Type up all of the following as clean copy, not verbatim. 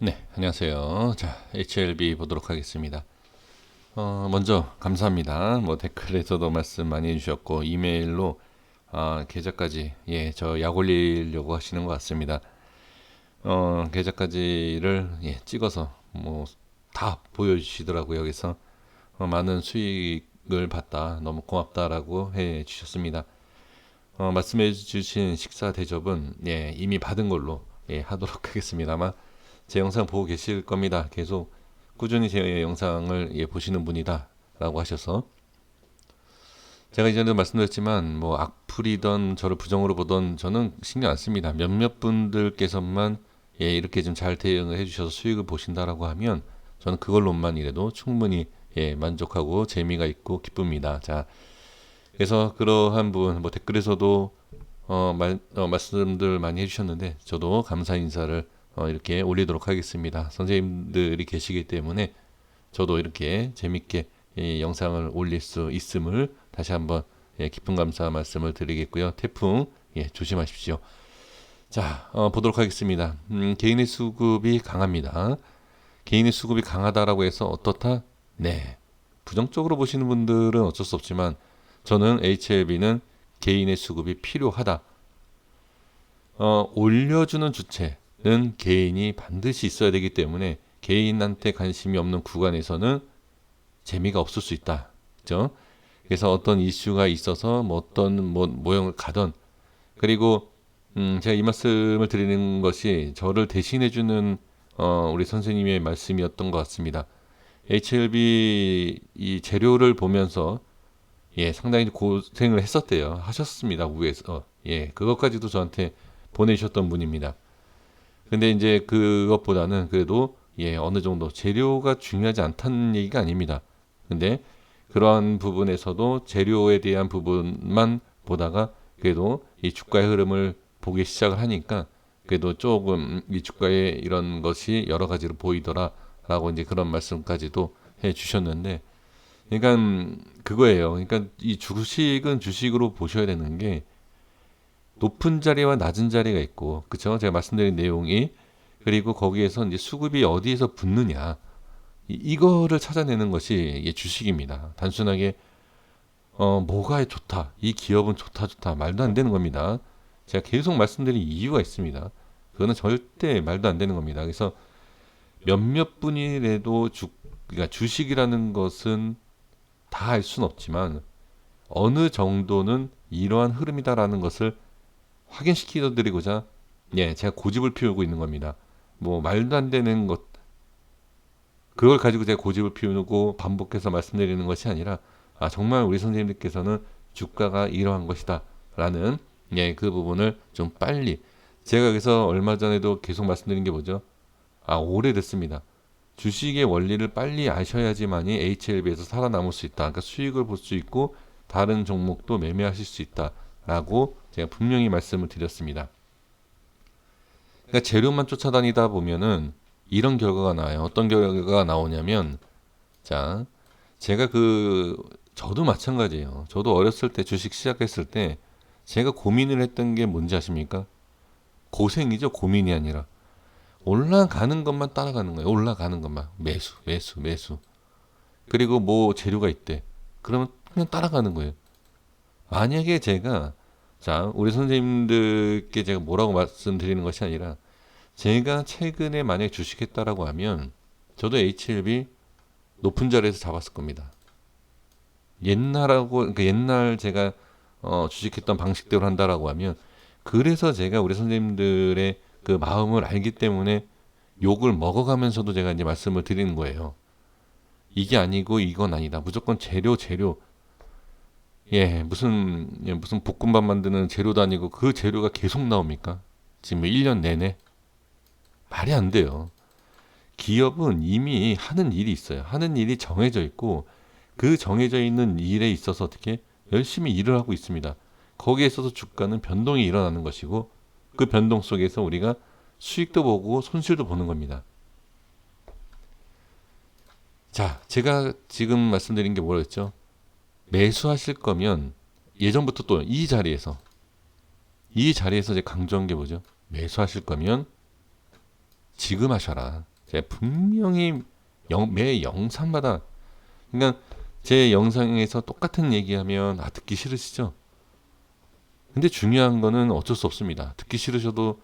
네, 안녕하세요. 자, HLB 보도록 하겠습니다. 먼저 감사합니다. 뭐 댓글에서도 말씀 많이 해주셨고 이메일로 계좌까지 저 약 올리려고 하시는 것 같습니다. 계좌까지를 찍어서 뭐 다 보여주시더라고요. 여기서 많은 수익을 봤다, 너무 고맙다라고 해주셨습니다. 말씀해 주신 식사 대접은 이미 받은 걸로 하도록 하겠습니다. 아마 제 영상 보고 계실 겁니다. 계속 꾸준히 제 영상을 보시는 분이다 라고 하셔서 제가 이전에도 말씀드렸지만 뭐 악플이던 저를 부정으로 보던 저는 신경 안 씁니다. 몇몇 분들께서만 이렇게 좀 잘 대응을 해주셔서 수익을 보신다라고 하면 저는 그걸로만 이래도 충분히 만족하고 재미가 있고 기쁩니다. 자, 그래서 그러한 분 뭐 댓글에서도 말씀들 많이 해주셨는데 저도 감사 인사를 이렇게 올리도록 하겠습니다. 선생님들이 계시기 때문에 저도 이렇게 재밌게 영상을 올릴 수 있음을 다시 한번 깊은 감사 말씀을 드리겠고요. 태풍 조심하십시오. 자, 보도록 하겠습니다. 개인의 수급이 강합니다. 개인의 수급이 강하다라고 해서 어떻다? 네. 부정적으로 보시는 분들은 어쩔 수 없지만 저는 HLB는 개인의 수급이 필요하다. 올려주는 주체는 개인이 반드시 있어야 되기 때문에 개인한테 관심이 없는 구간에서는 재미가 없을 수 있다. 그죠? 그래서 어떤 이슈가 있어서 뭐 어떤 뭐 모형을 가던 그리고 제가 이 말씀을 드리는 것이 저를 대신해주는 우리 선생님의 말씀이었던 것 같습니다. HLB 이 재료를 보면서 상당히 고생을 했었대요. 하셨습니다. 위에서. 그것까지도 저한테 보내주셨던 분입니다. 근데 이제 그것보다는 그래도 어느 정도 재료가 중요하지 않다는 얘기가 아닙니다. 근데 그러한 부분에서도 재료에 대한 부분만 보다가 그래도 이 주가의 흐름을 보기 시작을 하니까 그래도 조금 이 주가의 이런 것이 여러 가지로 보이더라라고 이제 그런 말씀까지도 해 주셨는데 그러니까 그거예요. 그러니까 이 주식은 주식으로 보셔야 되는 게 높은 자리와 낮은 자리가 있고, 그쵸? 제가 말씀드린 내용이 그리고 거기에서 이제 수급이 어디에서 붙느냐 이거를 찾아내는 것이 이게 주식입니다. 단순하게 뭐가 좋다, 이 기업은 좋다 말도 안 되는 겁니다. 제가 계속 말씀드린 이유가 있습니다. 그거는 절대 말도 안 되는 겁니다. 그래서 몇몇 분이라도 그러니까 주식이라는 것은 다 알 수는 없지만 어느 정도는 이러한 흐름이다라는 것을 확인시켜 드리고자 제가 고집을 피우고 있는 겁니다. 뭐 말도 안 되는 것 그걸 가지고 제가 고집을 피우고 반복해서 말씀드리는 것이 아니라 정말 우리 선생님들께서는 주가가 이러한 것이다 라는 그 부분을 좀 빨리 제가 여기서 얼마 전에도 계속 말씀드린 게 뭐죠? 오래됐습니다. 주식의 원리를 빨리 아셔야지만이 HLB에서 살아남을 수 있다. 그러니까 수익을 볼 수 있고 다른 종목도 매매하실 수 있다라고 제가 분명히 말씀을 드렸습니다. 그러니까 재료만 쫓아다니다 보면은 이런 결과가 나와요. 어떤 결과가 나오냐면 자, 제가 저도 마찬가지예요. 저도 어렸을 때 주식 시작했을 때 제가 고민을 했던 게 뭔지 아십니까? 고생이죠. 고민이 아니라 올라가는 것만 따라가는 거예요. 올라가는 것만 매수. 그리고 뭐 재료가 있대. 그러면 그냥 따라가는 거예요. 만약에 제가 자 우리 선생님들께 제가 뭐라고 말씀드리는 것이 아니라 제가 최근에 만약에 주식했다라고 하면 저도 HLB 높은 자리에서 잡았을 겁니다. 그러니까 옛날 제가 주식했던 방식대로 한다라고 하면 그래서 제가 우리 선생님들의 그 마음을 알기 때문에 욕을 먹어가면서도 제가 이제 말씀을 드리는 거예요. 이게 아니고 이건 아니다. 무조건 재료. 무슨 볶음밥 만드는 재료도 아니고 그 재료가 계속 나옵니까? 지금 1년 내내? 말이 안 돼요. 기업은 이미 하는 일이 있어요. 하는 일이 정해져 있고 그 정해져 있는 일에 있어서 어떻게 열심히 일을 하고 있습니다. 거기에 있어서 주가는 변동이 일어나는 것이고 그 변동 속에서 우리가 수익도 보고 손실도 보는 겁니다. 자, 제가 지금 말씀드린 게 뭐였죠? 매수하실 거면 예전부터 또 이 자리에서 제가 강조한 게 뭐죠? 매수하실 거면 지금 하셔라. 제가 분명히 매 영상마다, 그러니까 제 영상에서 똑같은 얘기하면 듣기 싫으시죠? 근데 중요한 거는 어쩔 수 없습니다. 듣기 싫으셔도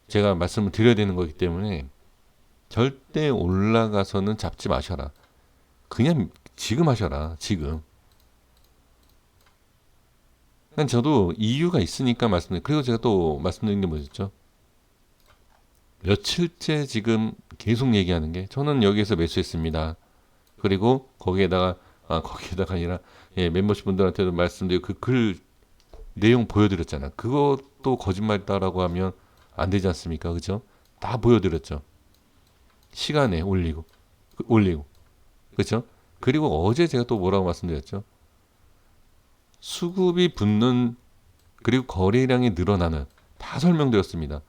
제가 말씀을 드려야 되는 거기 때문에 절대 올라가서는 잡지 마셔라. 그냥 지금 하셔라. 지금. 그냥 저도 이유가 있으니까 말씀드려요. 그리고 제가 또 말씀드린 게 뭐였죠? 며칠째 지금 계속 얘기하는 게, 저는 여기에서 매수했습니다. 그리고 거기에다가 아니라, 멤버십 분들한테도 말씀드리고 그 글 내용 보여드렸잖아. 그것도 거짓말이다라고 하면 안 되지 않습니까? 그죠? 다 보여드렸죠. 시간에 올리고. 그죠? 그리고 어제 제가 또 뭐라고 말씀드렸죠? 수급이 붙는, 그리고 거래량이 늘어나는, 다 설명드렸습니다.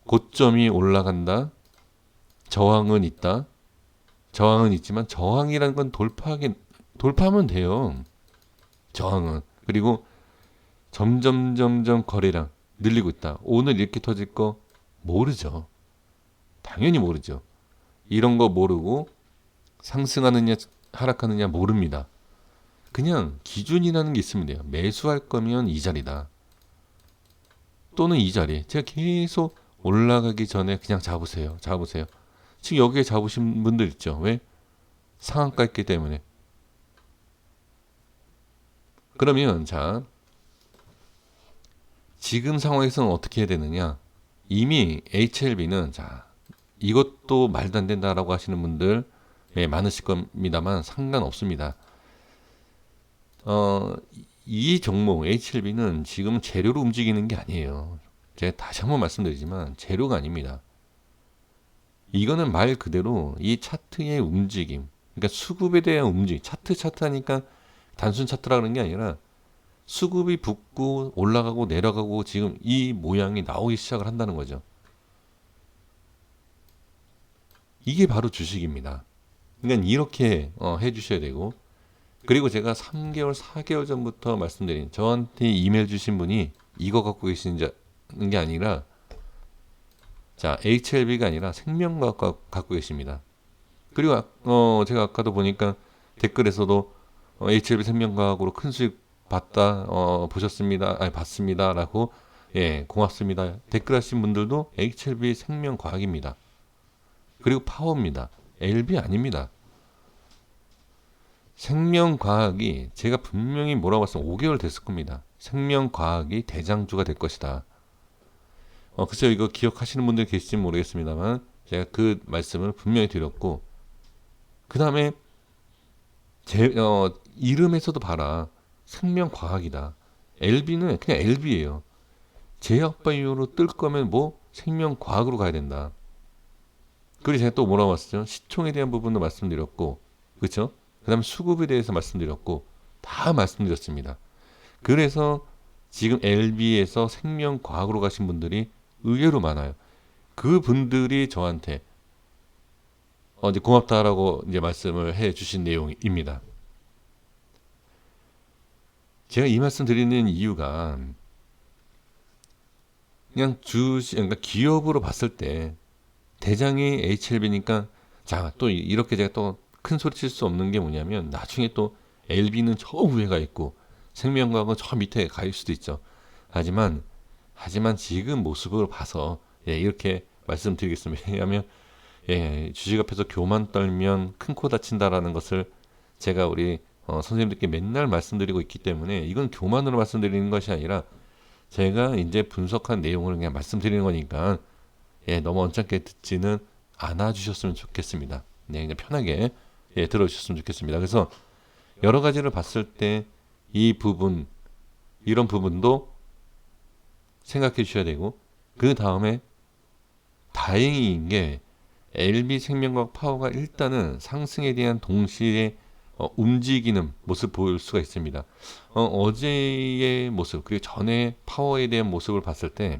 고점이 올라간다. 저항은 있다. 저항은 있지만 저항이라는 건 돌파하면 돼요. 저항은. 그리고 점점 거래량 늘리고 있다. 오늘 이렇게 터질 거 모르죠. 당연히 모르죠. 이런 거 모르고 상승하느냐 하락하느냐 모릅니다. 그냥 기준이라는 게 있으면 돼요. 매수할 거면 이 자리다. 또는 이 자리. 제가 계속 올라가기 전에 그냥 잡으세요. 지금 여기에 잡으신 분들 있죠. 왜? 상한가 있기 때문에. 그러면 자, 지금 상황에서는 어떻게 해야 되느냐? 이미 HLB는, 자, 이것도 말도 안 된다라고 하시는 분들 많으실 겁니다만 상관없습니다. 이 종목 HLB는 지금 재료로 움직이는 게 아니에요. 제가 다시 한번 말씀드리지만 재료가 아닙니다. 이거는 말 그대로 이 차트의 움직임, 그러니까 수급에 대한 움직임, 차트 하니까 단순 차트라는 게 아니라 수급이 붙고 올라가고 내려가고 지금 이 모양이 나오기 시작을 한다는 거죠. 이게 바로 주식입니다. 그러니까 이렇게 해주셔야 되고, 그리고 제가 3개월, 4개월 전부터 말씀드린, 저한테 이메일 주신 분이 이거 갖고 계시는 게 아니라, 자, HLB가 아니라 생명과학 갖고 계십니다. 그리고 제가 아까도 보니까 댓글에서도 HLB 생명과학으로 큰 수익 봤습니다라고, 고맙습니다. 댓글 하신 분들도 HLB 생명과학입니다. 그리고 파워입니다. LB 아닙니다. 생명과학이, 제가 분명히 뭐라고 했으면 5개월 됐을 겁니다. 생명과학이 대장주가 될 것이다. 글쎄요, 이거 기억하시는 분들 계실지 모르겠습니다만 제가 그 말씀을 분명히 드렸고, 그 다음에 이름에서도 봐라. 생명과학이다. LB는 그냥 LB예요. 제약바이오로 뜰 거면 뭐 생명과학으로 가야 된다. 그리고 제가 또 뭐라고 했었죠? 시총에 대한 부분도 말씀드렸고, 그렇죠? 그 다음에 수급에 대해서 말씀드렸고, 다 말씀드렸습니다. 그래서 지금 LB에서 생명과학으로 가신 분들이 의외로 많아요. 그 분들이 저한테 이제 고맙다라고 이제 말씀을 해 주신 내용입니다. 제가 이 말씀 드리는 이유가, 그냥 그러니까 기업으로 봤을 때 대장이 HLB니까, 자, 또 이렇게 제가 또 큰 소리 칠 수 없는 게 뭐냐면, 나중에 또 LB는 저 위에가 있고 생명과학은 저 밑에 가 있을 수도 있죠. 하지만 지금 모습을 봐서 이렇게 말씀드리겠습니다. 왜냐하면 주식 앞에서 교만 떨면 큰 코 다친다라는 것을 제가 우리 선생님들께 맨날 말씀드리고 있기 때문에, 이건 교만으로 말씀드리는 것이 아니라 제가 이제 분석한 내용을 그냥 말씀드리는 거니까 너무 언짢게 듣지는 않아 주셨으면 좋겠습니다. 그냥 편하게 들어주셨으면 좋겠습니다. 그래서 여러 가지를 봤을 때 이 부분, 이런 부분도 생각해 주셔야 되고, 그 다음에 다행인 게 LB생명과학 파워가 일단은 상승에 대한 동시에 움직이는 모습 볼 수가 있습니다. 어제의 모습, 그리고 전에 파워에 대한 모습을 봤을 때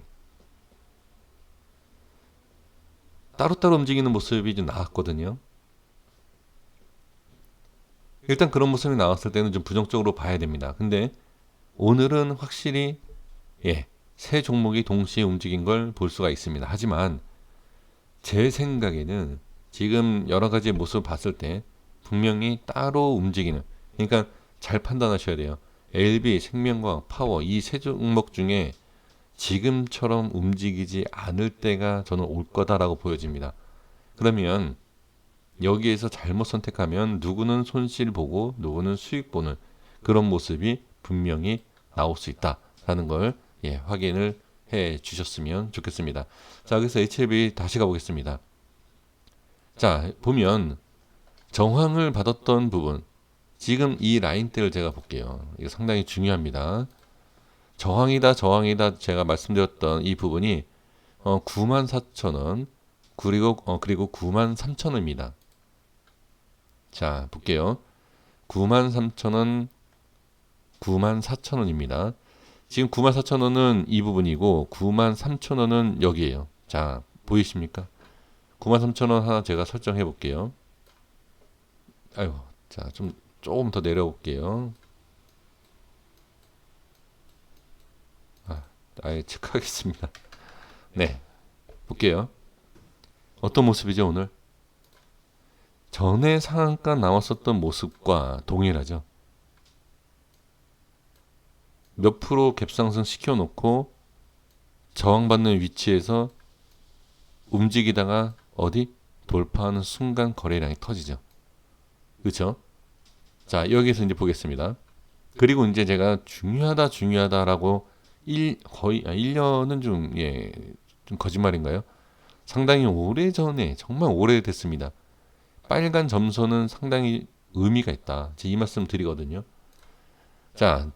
따로따로 움직이는 모습이 좀 나왔거든요. 일단 그런 모습이 나왔을 때는 좀 부정적으로 봐야 됩니다. 근데 오늘은 확실히 세 종목이 동시에 움직인 걸 볼 수가 있습니다. 하지만 제 생각에는 지금 여러 가지 모습을 봤을 때 분명히 따로 움직이는, 그러니까 잘 판단하셔야 돼요. LB, 생명과학, 파워 이 세 종목 중에 지금처럼 움직이지 않을 때가 저는 올 거다라고 보여집니다. 그러면 여기에서 잘못 선택하면 누구는 손실 보고 누구는 수익 보는 그런 모습이 분명히 나올 수 있다라는 걸 확인을 해 주셨으면 좋겠습니다. 자, 그래서 HLB 다시 가보겠습니다. 자, 보면 정황을 받았던 부분, 지금 이 라인대를 제가 볼게요. 이거 상당히 중요합니다. 저항이다 제가 말씀드렸던 이 부분이 94,000원 그리고 93,000원입니다. 자, 볼게요. 93,000원, 94,000원입니다. 지금 94,000원은 이 부분이고 93,000원은 여기에요. 자, 보이십니까? 93,000원 하나 제가 설정해 볼게요. 아이고, 자, 조금 더 내려볼게요. 아예 체크하겠습니다. 네, 볼게요. 어떤 모습이죠, 오늘? 전에 상한가 나왔었던 모습과 동일하죠. 몇 프로 갭상승 시켜놓고 저항받는 위치에서 움직이다가 어디? 돌파하는 순간 거래량이 터지죠. 그렇죠? 자, 여기서 이제 보겠습니다. 그리고 이제 제가 중요하다라고 거의 1년은 좀 거짓말인가요? 상당히 오래전에, 정말 오래됐습니다. 빨간 점선은 상당히 의미가 있다. 제가 이 말씀 드리거든요. 자,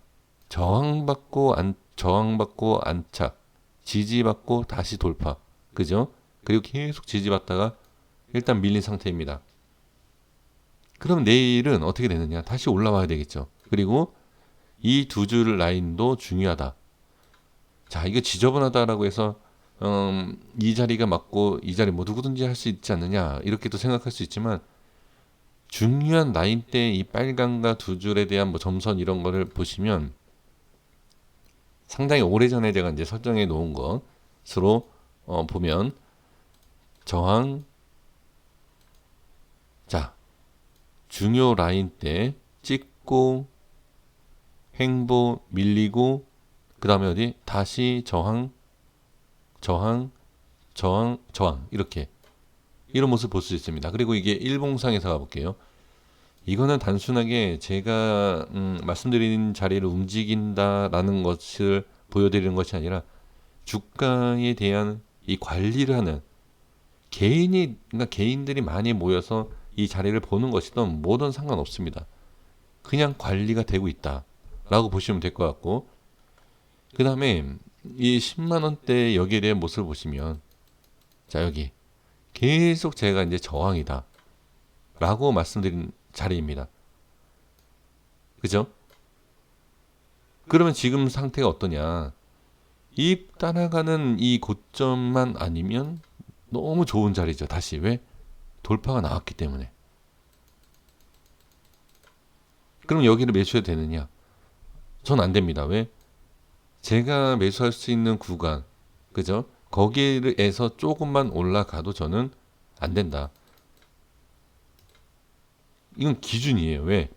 저항받고 안착, 지지받고 다시 돌파. 그죠? 그리고 계속 지지받다가 일단 밀린 상태입니다. 그럼 내일은 어떻게 되느냐? 다시 올라와야 되겠죠. 그리고 이 두 줄 라인도 중요하다. 자, 이거 지저분하다라고 해서 이 자리가 맞고 이 자리 뭐 누구든지 할 수 있지 않느냐 이렇게도 생각할 수 있지만 중요한 라인 때 이 빨간과 두 줄에 대한 뭐 점선 이런 거를 보시면 상당히 오래전에 제가 이제 설정해 놓은 것으로 보면 저항, 자, 중요 라인 때 찍고 횡보 밀리고 그 다음에 어디 다시 저항 이렇게 이런 모습 볼 수 있습니다. 그리고 이게 일봉상에서 가볼게요. 이거는 단순하게 제가 말씀드린 자리를 움직인다라는 것을 보여드리는 것이 아니라 주가에 대한 이 관리를 하는 그러니까 개인들이 많이 모여서 이 자리를 보는 것이든 뭐든 상관없습니다. 그냥 관리가 되고 있다라고 보시면 될 것 같고, 그 다음에 이 10만 원대 여기에 대한 모습을 보시면, 자, 여기 계속 제가 이제 저항이다 라고 말씀드린 자리입니다. 그죠? 그러면 지금 상태가 어떠냐? 이 따라가는 이 고점만 아니면 너무 좋은 자리죠. 다시 왜? 돌파가 나왔기 때문에. 그럼 여기를 매수해도 되느냐? 전 안 됩니다. 왜? 제가 매수할 수 있는 구간, 그죠? 거기에서 조금만 올라가도 저는 안 된다. 이건 기준이에요. 왜?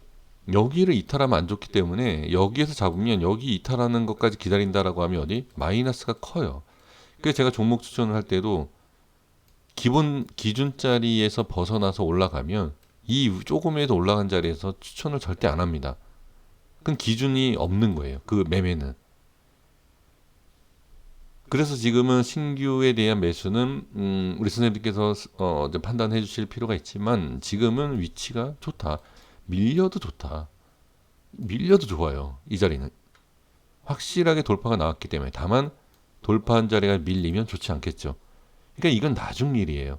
여기를 이탈하면 안 좋기 때문에 여기에서 잡으면 여기 이탈하는 것까지 기다린다라고 하면 어디? 마이너스가 커요. 그래서 제가 종목 추천을 할 때도 기본 기준자리에서 벗어나서 올라가면 이 조금이라도 올라간 자리에서 추천을 절대 안 합니다. 그건 기준이 없는 거예요. 그 매매는. 그래서 지금은 신규에 대한 매수는 우리 선생님께서 판단해 주실 필요가 있지만 지금은 위치가 좋다. 밀려도 좋다. 밀려도 좋아요. 이 자리는. 확실하게 돌파가 나왔기 때문에. 다만 돌파한 자리가 밀리면 좋지 않겠죠. 그러니까 이건 나중 일이에요.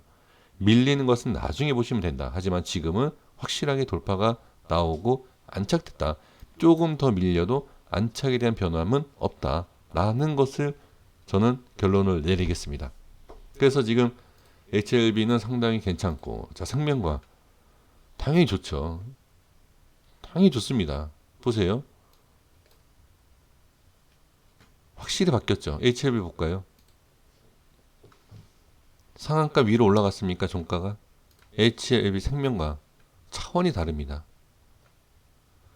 밀리는 것은 나중에 보시면 된다. 하지만 지금은 확실하게 돌파가 나오고 안착됐다. 조금 더 밀려도 안착에 대한 변함은 없다라는 것을 저는 결론을 내리겠습니다. 그래서 지금 HLB는 상당히 괜찮고, 자, 생명과 당연히 좋죠. 당연히 좋습니다. 보세요. 확실히 바뀌었죠. HLB 볼까요? 상한가 위로 올라갔습니까? 종가가? HLB 생명과 차원이 다릅니다.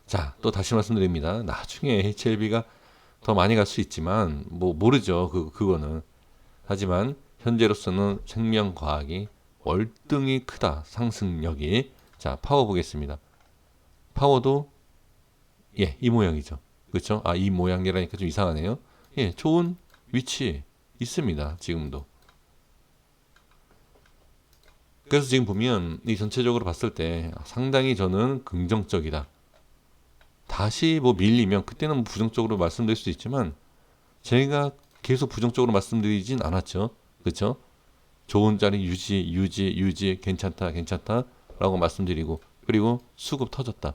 자, 또 다시 말씀드립니다. 나중에 HLB가 더 많이 갈 수 있지만 뭐 모르죠. 그거는. 하지만 현재로서는 생명과학이 월등히 크다. 상승력이. 자, 파워 보겠습니다. 파워도 이 모양이죠. 그렇죠? 아, 이 모양이라니까 좀 이상하네요. 좋은 위치에 있습니다. 지금도. 그래서 지금 보면 이 전체적으로 봤을 때 상당히 저는 긍정적이다. 다시 뭐 밀리면 그때는 뭐 부정적으로 말씀드릴 수 있지만 제가 계속 부정적으로 말씀드리진 않았죠. 그렇죠? 좋은 자리 유지 괜찮다 라고 말씀드리고 그리고 수급 터졌다.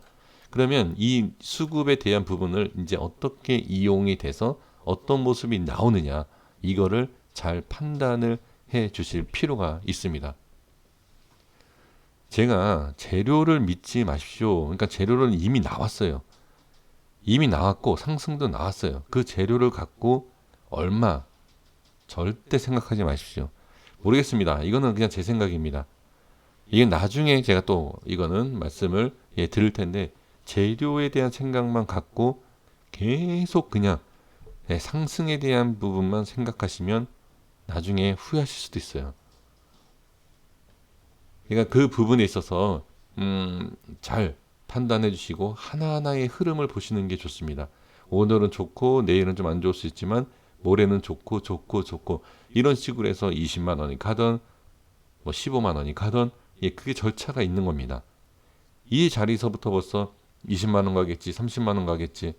그러면 이 수급에 대한 부분을 이제 어떻게 이용이 돼서 어떤 모습이 나오느냐 이거를 잘 판단을 해 주실 필요가 있습니다. 제가 재료를 믿지 마십시오. 그러니까 재료는 이미 나왔어요. 이미 나왔고 상승도 나왔어요. 그 재료를 갖고 얼마 절대 생각하지 마십시오. 모르겠습니다. 이거는 그냥 제 생각입니다. 이게 나중에 제가 또 이거는 말씀을 드릴 텐데 재료에 대한 생각만 갖고 계속 그냥 상승에 대한 부분만 생각하시면 나중에 후회하실 수도 있어요. 그러니까 그 부분에 있어서 잘 판단해 주시고 하나하나의 흐름을 보시는 게 좋습니다. 오늘은 좋고 내일은 좀 안 좋을 수 있지만 모레는 좋고 이런 식으로 해서 20만 원이 가던 뭐 15만 원이 가던 그게 절차가 있는 겁니다. 이 자리에서부터 벌써 20만 원 가겠지 30만 원 가겠지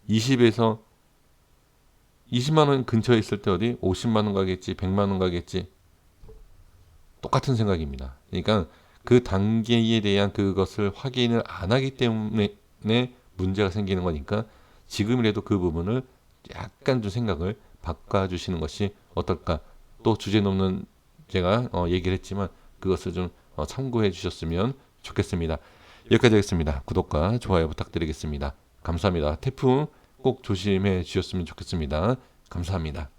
20에서 20만 원 근처에 있을 때 어디 50만 원 가겠지 100만 원 가겠지 똑같은 생각입니다. 그러니까 그 단계에 대한 그것을 확인을 안 하기 때문에 문제가 생기는 거니까 지금이라도 그 부분을 약간 좀 생각을 바꿔주시는 것이 어떨까. 또 주제 넘는 제가 얘기를 했지만 그것을 좀 참고해 주셨으면 좋겠습니다. 여기까지 하겠습니다. 구독과 좋아요 부탁드리겠습니다. 감사합니다. 태풍 꼭 조심해 주셨으면 좋겠습니다. 감사합니다.